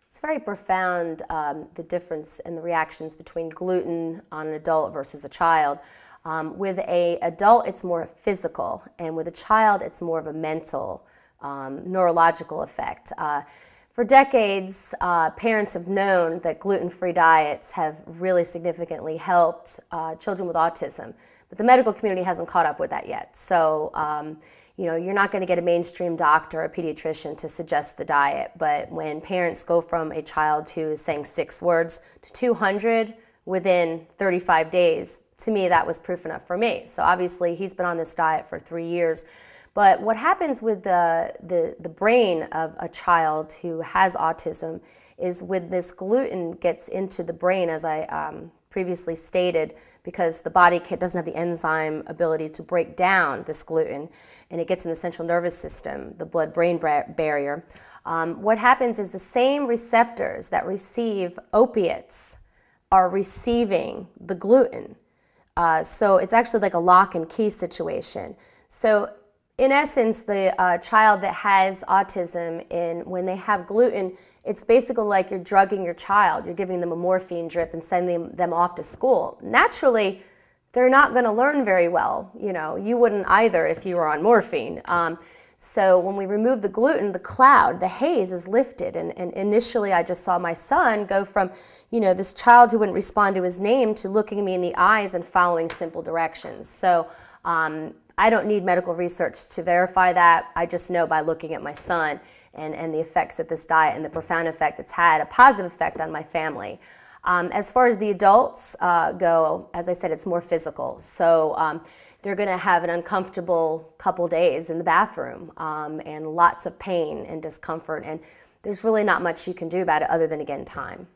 It's very profound, the difference in the reactions between gluten on an adult versus a child. With an adult, it's more physical, and with a child, it's more of a mental, neurological effect. For decades, parents have known that gluten-free diets have really significantly helped children with autism, but the medical community hasn't caught up with that yet. So, you're not going to get a mainstream doctor or a pediatrician to suggest the diet, but when parents go from a child who is saying 6 words to 200 within 35 days, to me that was proof enough for me. So obviously he's been on this diet for 3 years. But what happens with the brain of a child who has autism is when this gluten gets into the brain, as I previously stated, because the body doesn't have the enzyme ability to break down this gluten, and it gets in the central nervous system, the blood-brain barrier. What happens is the same receptors that receive opiates are receiving the gluten. So it's actually like a lock and key situation. So in essence, the child that has autism, when they have gluten, it's basically like you're drugging your child. You're giving them a morphine drip and sending them off to school. Naturally, they're not going to learn very well. You wouldn't either if you were on morphine. So when we remove the gluten, the cloud, the haze is lifted. And initially, I just saw my son go from, this child who wouldn't respond to his name to looking me in the eyes and following simple directions. So I don't need medical research to verify that. I just know by looking at my son and the effects of this diet and the profound effect it's had, a positive effect on my family. As far as the adults go, as I said, it's more physical. So they're going to have an uncomfortable couple days in the bathroom and lots of pain and discomfort. And there's really not much you can do about it other than, again, time.